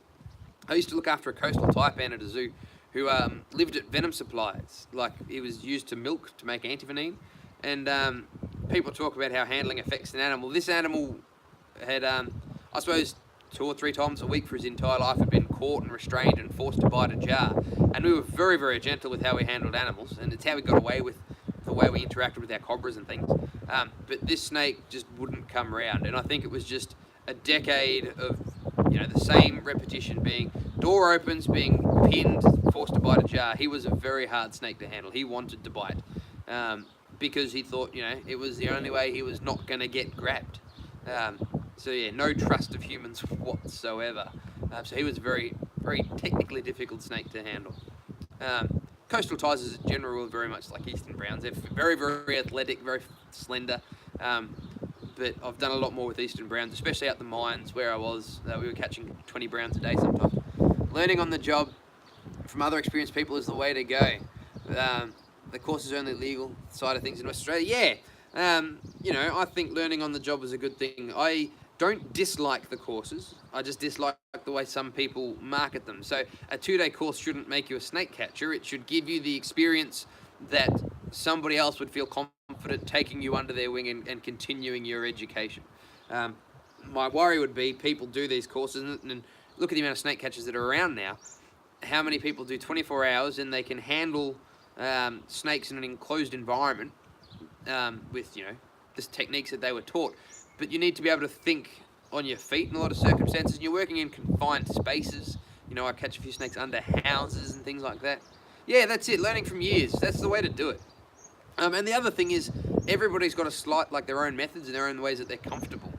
I used to look after a coastal taipan at a zoo who lived at venom supplies. Like, it was used to milk to make antivenin. And people talk about how handling affects an animal. This animal had, I suppose, 2 or 3 times a week for his entire life had been caught and restrained and forced to bite a jar. And we were very, very gentle with how we handled animals. And it's how we got away with the way we interacted with our cobras and things. But this snake just wouldn't come around. And I think it was just a decade of, the same repetition, being door opens, being pinned, forced to bite a jar. He was a very hard snake to handle. He wanted to bite because he thought, it was the only way he was not going to get grabbed. So yeah, no trust of humans whatsoever. So he was a very, very technically difficult snake to handle. Coastal tigers in general are very much like eastern browns. They're very, very athletic, very slender. But I've done a lot more with eastern browns, especially at the mines where I was. We were catching 20 browns a day sometimes. Learning on the job from other experienced people is the way to go. The course is only legal side of things in West Australia. Yeah, I think learning on the job is a good thing. I don't dislike the courses. I just dislike the way some people market them. So a 2-day course shouldn't make you a snake catcher. It should give you the experience that somebody else would feel confident taking you under their wing and continuing your education. My worry would be people do these courses and look at the amount of snake catchers that are around now. How many people do 24 hours and they can handle snakes in an enclosed environment with, the techniques that they were taught. But you need to be able to think on your feet in a lot of circumstances. You're working in confined spaces. I catch a few snakes under houses and things like that. Yeah, that's it. Learning from years. That's the way to do it. And the other thing is, everybody's got their own methods and their own ways that they're comfortable.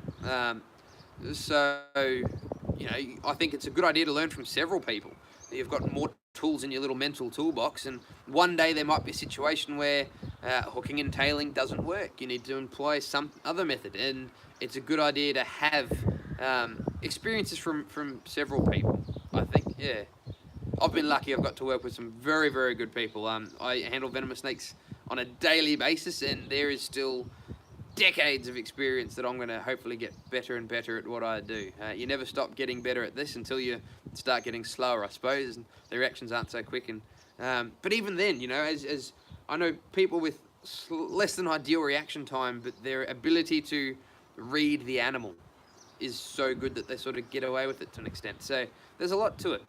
So, I think it's a good idea to learn from several people. You've got more tools in your little mental toolbox, and one day there might be a situation where hooking and tailing doesn't work. You need to employ some other method, and it's a good idea to have experiences from several people, I think. Yeah. I've been lucky. I've got to work with some very, very good people. I handle venomous snakes on a daily basis, and there is still decades of experience that I'm going to hopefully get better and better at what I do. You never stop getting better at this until you start getting slower, I suppose, and the reactions aren't so quick. And but even then, as I know people with less than ideal reaction time, but their ability to read the animal is so good that they sort of get away with it to an extent. So there's a lot to it,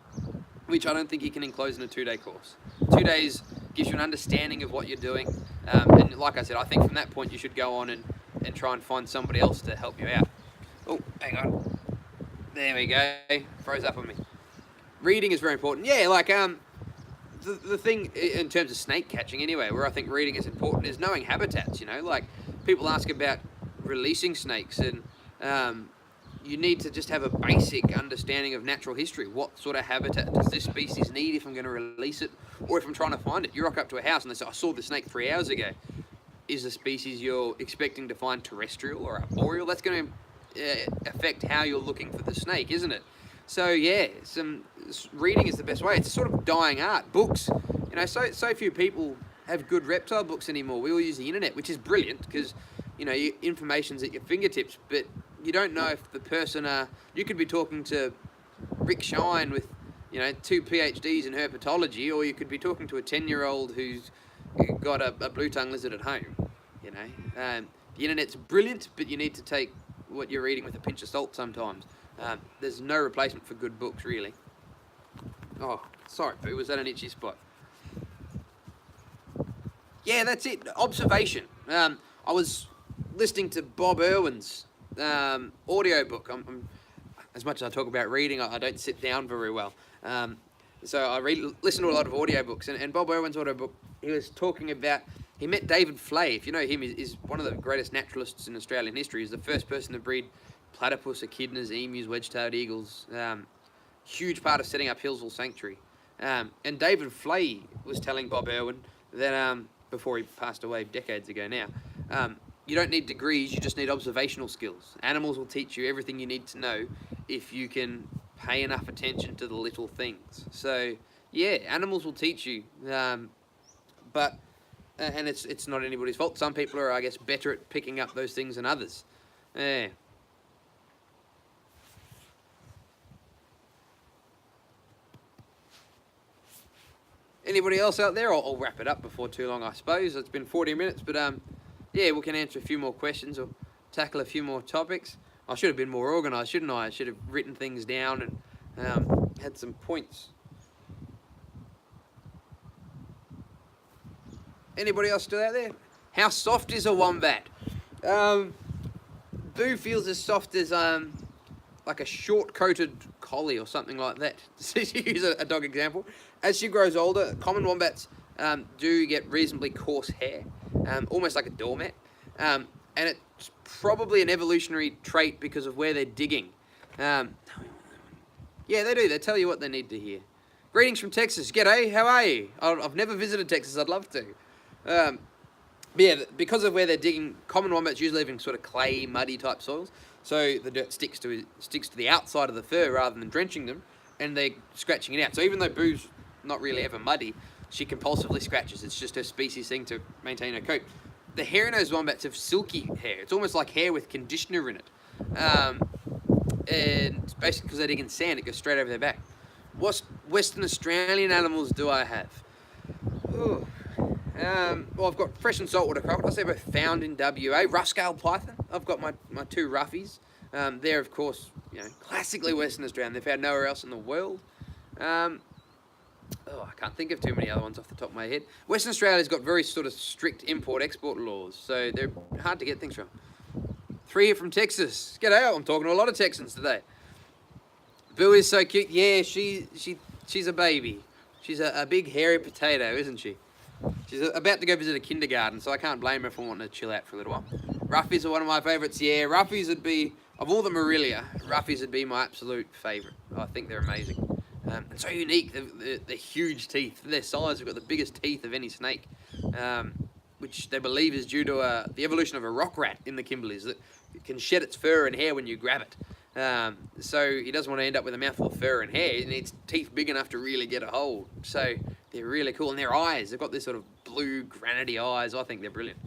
which I don't think you can enclose in a 2-day course. 2 days gives you an understanding of what you're doing. And like I said, I think from that point you should go on and try and find somebody else to help you out. Oh, hang on. There we go. Froze up on me. Reading is very important. Yeah, like the thing in terms of snake catching anyway, where I think reading is important, is knowing habitats, Like, people ask about releasing snakes, and you need to just have a basic understanding of natural history. What sort of habitat does this species need if I'm going to release it, or if I'm trying to find it? You rock up to a house and they say, I saw the snake 3 hours ago. Is the species you're expecting to find terrestrial or arboreal? That's going to affect how you're looking for the snake, isn't it? So yeah, reading is the best way. It's a sort of dying art. Books, so few people have good reptile books anymore. We all use the internet, which is brilliant because, information's at your fingertips, but you don't know if the person, you could be talking to Rick Shine with, 2 PhDs in herpetology, or you could be talking to a 10-year-old who's got a blue-tongue lizard at home, The internet's brilliant, but you need to take what you're reading with a pinch of salt sometimes. There's no replacement for good books, really. Oh, sorry, Pooh, was that an itchy spot? Yeah, that's it. Observation. I was listening to Bob Irwin's audio book. As much as I talk about reading, I don't sit down very well. So I listen to a lot of audiobooks. And Bob Irwin's audiobook, he was talking about, he met David Flay. If you know him, is one of the greatest naturalists in Australian history. He's the first person to breed platypus, echidnas, emus, wedge-tailed eagles. Huge part of setting up Hillsville Sanctuary. And David Flay was telling Bob Irwin that, before he passed away decades ago now, you don't need degrees, you just need observational skills. Animals will teach you everything you need to know if you can pay enough attention to the little things. So, yeah, animals will teach you, but and it's not anybody's fault. Some people are, I guess, better at picking up those things than others. Yeah. Anybody else out there? I'll wrap it up before too long, I suppose. It's been 40 minutes, but yeah, we can answer a few more questions or tackle a few more topics. I should have been more organised, shouldn't I? I should have written things down and had some points. Anybody else still out there? How soft is a wombat? Boo feels as soft as like a short-coated collie or something like that. To use a dog example. As she grows older, common wombats do get reasonably coarse hair, almost like a doormat. And it's probably an evolutionary trait because of where they're digging. Yeah, they do. They tell you what they need to hear. Greetings from Texas. G'day, how are you? I've never visited Texas. I'd love to. But yeah, because of where they're digging, common wombats usually live in sort of clay, muddy type soils. So the dirt sticks to the outside of the fur rather than drenching them, and they're scratching it out. So even though Boo's not really ever muddy, she compulsively scratches. It's just her species thing to maintain her coat. The hairy-nosed wombats have silky hair. It's almost like hair with conditioner in it. And basically because they dig in sand, it goes straight over their back. What Western Australian animals do I have? Ooh. Well, I've got fresh and saltwater crocodiles. They're both found in WA. Rough-scaled python. I've got my two roughies. They're, of course, classically Western Australian. They're found nowhere else in the world. I can't think of too many other ones off the top of my head. Western Australia's got very sort of strict import-export laws, so they're hard to get things from. 3 here from Texas. G'day, I'm talking to a lot of Texans today. Boo is so cute. Yeah, she's a baby. She's a big hairy potato, isn't she? She's about to go visit a kindergarten, so I can't blame her for wanting to chill out for a little while. Roughies are one of my favourites. Yeah, roughies would be, of all the Marilia, roughies would be my absolute favourite. I think they're amazing. And so unique. They're huge teeth. For their size, they've got the biggest teeth of any snake, which they believe is due to the evolution of a rock rat in the Kimberleys that can shed its fur and hair when you grab it. So he doesn't want to end up with a mouthful of fur and hair. It needs teeth big enough to really get a hold. So they're really cool. And their eyes, they've got this sort of blue, granity eyes. I think they're brilliant.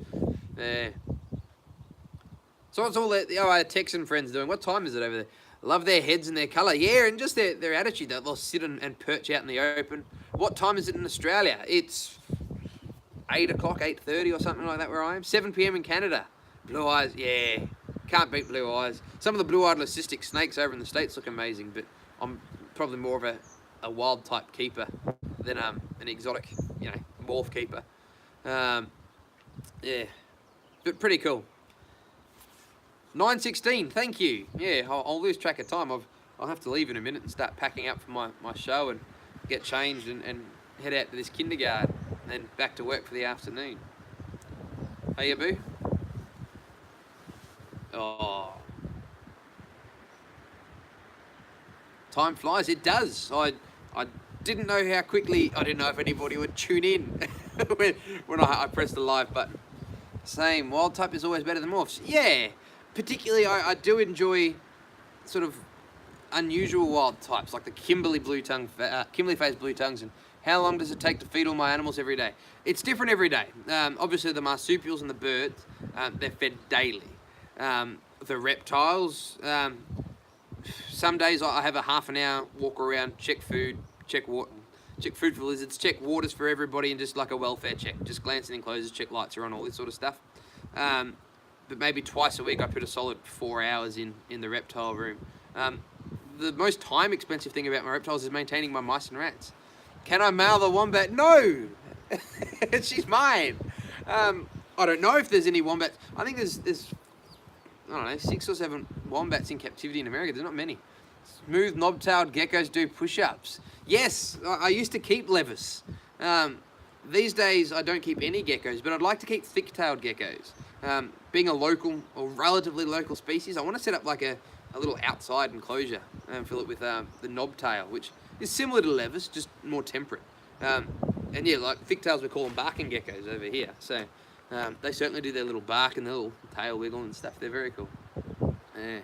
So what's all our Texan friends doing? What time is it over there? Love their heads and their colour. Yeah, and just their attitude. They'll sit and perch out in the open. What time is it in Australia? It's 8 o'clock, 8:30 or something like that where I am. 7 p.m. in Canada. Blue eyes, yeah. Can't beat blue eyes. Some of the blue-eyed leucistic snakes over in the States look amazing, but I'm probably more of a wild-type keeper than an exotic, morph keeper. Yeah, but pretty cool. 9:16, thank you. Yeah, I'll lose track of time. I'll have to leave in a minute and start packing up for my show and get changed and head out to this kindergarten and then back to work for the afternoon. Hey, Boo? Oh. Time flies, it does. I didn't know how quickly, I didn't know if anybody would tune in when I pressed the live button. Same, wild type is always better than morphs. Yeah, particularly I do enjoy sort of unusual wild types, like the Kimberley phase blue tongues, and how long does it take to feed all my animals every day? It's different every day. Obviously the marsupials and the birds, they're fed daily. The reptiles, some days I have a half an hour walk around, check food, check water, check food for lizards, check waters for everybody, and just like a welfare check, just glance in enclosures, check lights are on, all this sort of stuff. But maybe twice a week I put a solid 4 hours in the reptile room. The most time expensive thing about my reptiles is maintaining my mice and rats. Can I mail the wombat? No! She's mine. I don't know if there's any wombats. I think there's I don't know, 6 or 7 wombats in captivity in America. There's not many. Smooth knob-tailed geckos do push-ups. Yes, I used to keep levis. These days I don't keep any geckos, but I'd like to keep thick-tailed geckos. Being a local or relatively local species, I want to set up like a little outside enclosure and fill it with the knobtail, which is similar to levis, just more temperate. And yeah, like thick-tails, we call them barking geckos over here. So they certainly do their little bark and their little tail wiggle and stuff. They're very cool. Yeah.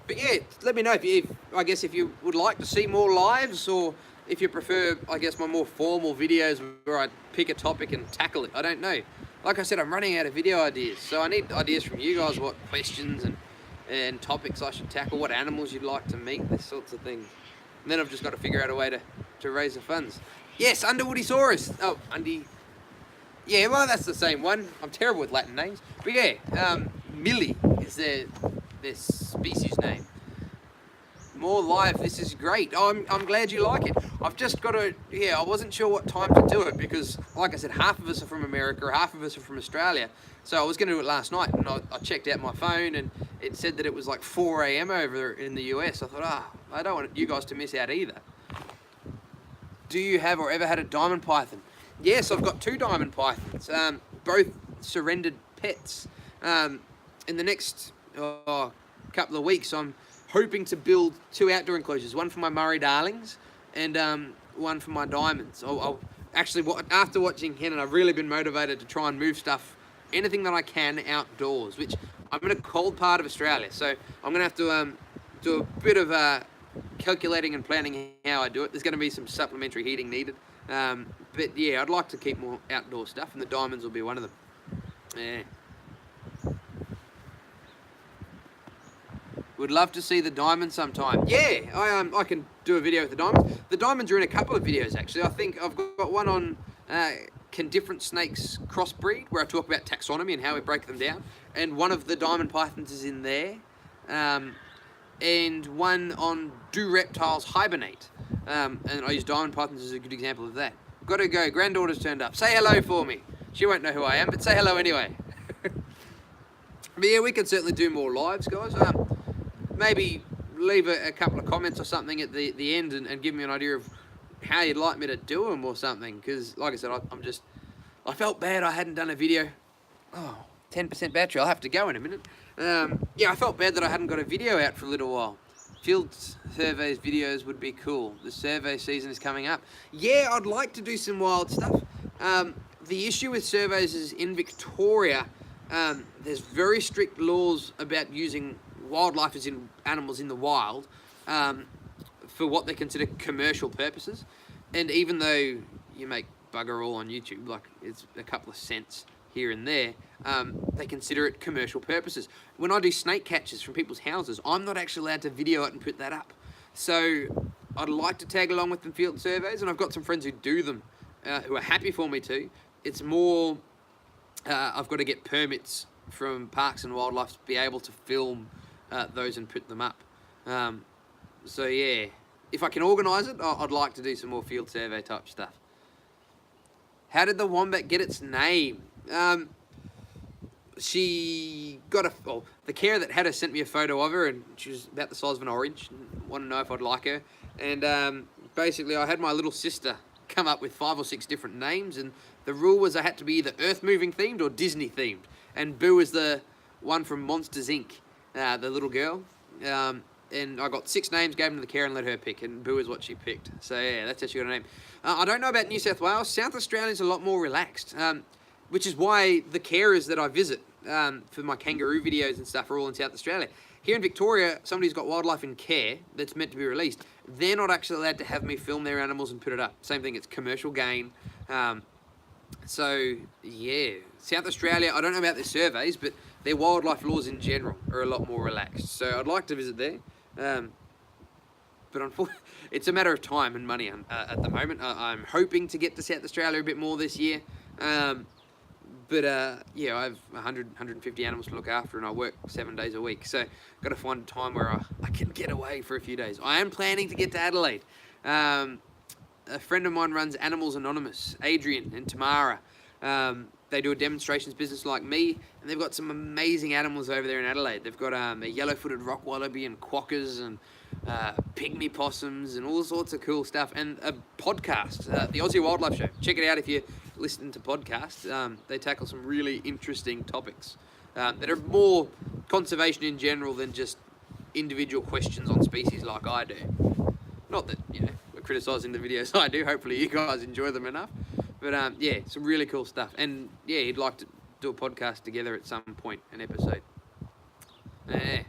But yeah, let me know if you would like to see more lives, or if you prefer, I guess, my more formal videos where I pick a topic and tackle it. I don't know. Like I said, I'm running out of video ideas, so I need ideas from you guys, what questions and topics I should tackle, what animals you'd like to meet, this sorts of things. And then I've just got to figure out a way to raise the funds. Yes, Underwoodysaurus. Oh, yeah, well, that's the same one. I'm terrible with Latin names. But yeah, Millie is their species name. More live, this is great. Oh, I'm glad you like it. I've just got to, yeah, I wasn't sure what time to do it because, like I said, half of us are from America, half of us are from Australia. So I was going to do it last night, and I checked out my phone, and it said that it was like 4 a.m. over in the US. I thought, I don't want you guys to miss out either. Do you have or ever had a diamond python? Yes, I've got 2 diamond pythons, both surrendered pets. In the next couple of weeks, I'm hoping to build 2 outdoor enclosures, one for my Murray darlings and one for my diamonds. Actually, after watching Hen, I've really been motivated to try and move stuff, anything that I can, outdoors, which I'm in a cold part of Australia, so I'm going to have to do a bit of calculating and planning how I do it. There's going to be some supplementary heating needed, but yeah, I'd like to keep more outdoor stuff, and the diamonds will be one of them. Yeah. Would love to see the diamonds sometime. Yeah, I can do a video with the diamonds. The diamonds are in a couple of videos, actually. I think I've got one on can different snakes crossbreed, where I talk about taxonomy and how we break them down. And one of the diamond pythons is in there. And one on do reptiles hibernate. And I use diamond pythons as a good example of that. Got to go. Granddaughter's turned up. Say hello for me. She won't know who I am, but say hello anyway. But yeah, we can certainly do more lives, guys. Maybe leave a couple of comments or something at the end and give me an idea of how you'd like me to do them or something. Because, like I said, I felt bad I hadn't done a video. Oh, 10% battery. I'll have to go in a minute. Yeah, I felt bad that I hadn't got a video out for a little while. Field surveys videos would be cool. The survey season is coming up. Yeah, I'd like to do some wild stuff. The issue with surveys is in Victoria, there's very strict laws about using wildlife as in animals in the wild for what they consider commercial purposes. And even though you make bugger all on YouTube, like it's a couple of cents here and there, they consider it commercial purposes. When I do snake catches from people's houses, I'm not actually allowed to video it and put that up. So I'd like to tag along with them field surveys, and I've got some friends who do them, who are happy for me to. It's more, I've got to get permits from Parks and Wildlife to be able to film those and put them up. So yeah, if I can organise it, I'd like to do some more field survey type stuff. How did the wombat get its name? She got the carer that had her sent me a photo of her, and she was about the size of an orange, and wanted to know if I'd like her. And basically I had my little sister come up with 5 or 6 different names, and the rule was I had to be either earth-moving themed or Disney themed. And Boo is the one from Monsters Inc., the little girl. And I got 6 names, gave them to the carer and let her pick, and Boo is what she picked. So yeah, that's how she got a name. I don't know about New South Wales. South Australia's a lot more relaxed, which is why the carers that I visit for my kangaroo videos and stuff are all in South Australia. Here in Victoria, somebody's got wildlife in care that's meant to be released. They're not actually allowed to have me film their animals and put it up. Same thing, it's commercial gain. So yeah, South Australia, I don't know about their surveys, but their wildlife laws in general are a lot more relaxed. So I'd like to visit there. But unfortunately, it's a matter of time and money at the moment. I'm hoping to get to South Australia a bit more this year. But yeah, I have 100, 150 animals to look after, and I work 7 days a week. So got to find a time where I can get away for a few days. I am planning to get to Adelaide. a friend of mine runs Animals Anonymous, Adrian and Tamara. They do a demonstrations business like me, and they've got some amazing animals over there in Adelaide. They've got a yellow-footed rock wallaby and quokkas and pygmy possums and all sorts of cool stuff, and a podcast, the Aussie Wildlife Show. Check it out if you listen to podcasts. They tackle some really interesting topics that are more conservation in general than just individual questions on species like I do. Not that, we're criticising the videos I do. Hopefully you guys enjoy them enough. But yeah, some really cool stuff. And yeah, he'd like to do a podcast together at some point, an episode. Yeah.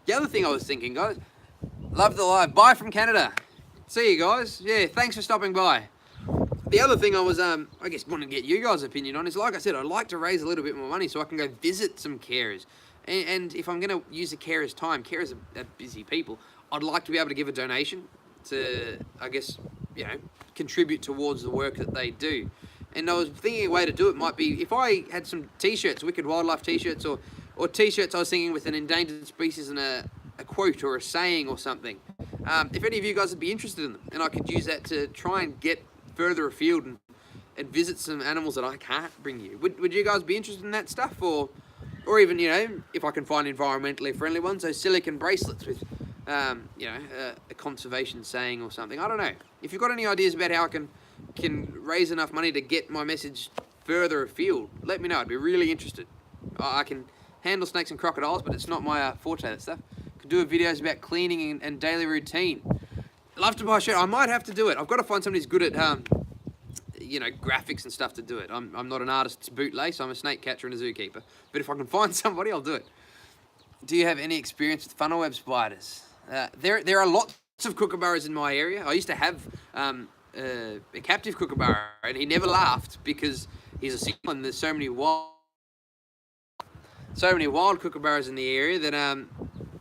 The other thing I was thinking, guys, love the live. Bye from Canada. See you guys. Yeah, thanks for stopping by. The other thing I was, I guess, wanting to get you guys' opinion on is, like I said, I'd like to raise a little bit more money so I can go visit some carers. And if I'm going to use a carer's time, carers are busy people, I'd like to be able to give a donation to, I guess, contribute towards the work that they do. And I was thinking a way to do it might be, if I had some t-shirts, Wicked Wildlife t-shirts, or t-shirts I was thinking with an endangered species and a quote or a saying or something. If any of you guys would be interested in them, and I could use that to try and get further afield and visit some animals that I can't bring you. Would you guys be interested in that stuff? Or even, if I can find environmentally friendly ones, those silicone bracelets with, a conservation saying or something. I don't know. If you've got any ideas about how I can raise enough money to get my message further afield, let me know. I'd be really interested. I can handle snakes and crocodiles, but it's not my forte, that stuff. Could do videos about cleaning and daily routine. Love to buy a shirt. I might have to do it. I've got to find somebody who's good at, graphics and stuff to do it. I'm not an artist's bootlace. I'm a snake catcher and a zookeeper. But if I can find somebody, I'll do it. Do you have any experience with funnel web spiders? There are lots of kookaburras in my area. I used to have a captive kookaburra, and he never laughed because he's a single, and there's so many wild kookaburras in the area that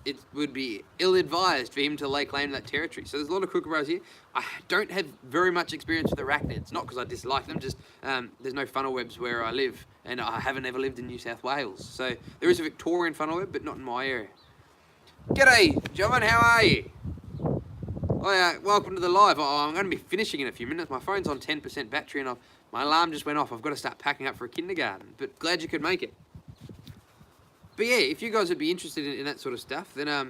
it would be ill-advised for him to lay claim to that territory. So there's a lot of kookaburras here. I don't have very much experience with arachnids, not because I dislike them, just there's no funnel webs where I live, and I haven't ever lived in New South Wales. So there is a Victorian funnel web, but not in my area. G'day, Jovan, how are you? Welcome to the live. I'm going to be finishing in a few minutes. My phone's on 10% battery, and my alarm just went off. I've got to start packing up for a kindergarten, but glad you could make it. But yeah, if you guys would be interested in that sort of stuff, then I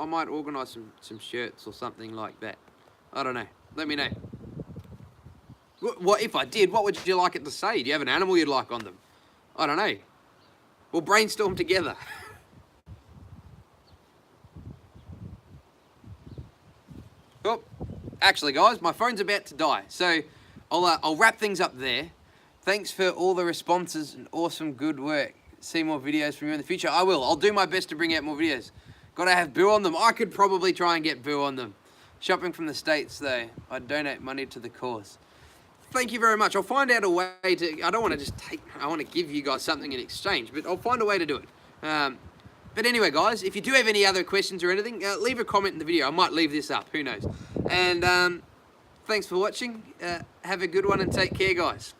might organise some shirts or something like that. I don't know. Let me know. What if I did? What would you like it to say? Do you have an animal you'd like on them? I don't know. We'll brainstorm together. Oh, actually, guys, my phone's about to die, so I'll wrap things up there. Thanks for all the responses and awesome good work. See more videos from you in the future. I will. I'll do my best to bring out more videos. Got to have Boo on them. I could probably try and get Boo on them. Shopping from the States, though. I donate money to the cause. Thank you very much. I'll find out a way to... I don't want to just take... I want to give you guys something in exchange, but I'll find a way to do it. But anyway, guys, if you do have any other questions or anything, leave a comment in the video. I might leave this up. Who knows? And thanks for watching. Have a good one and take care, guys.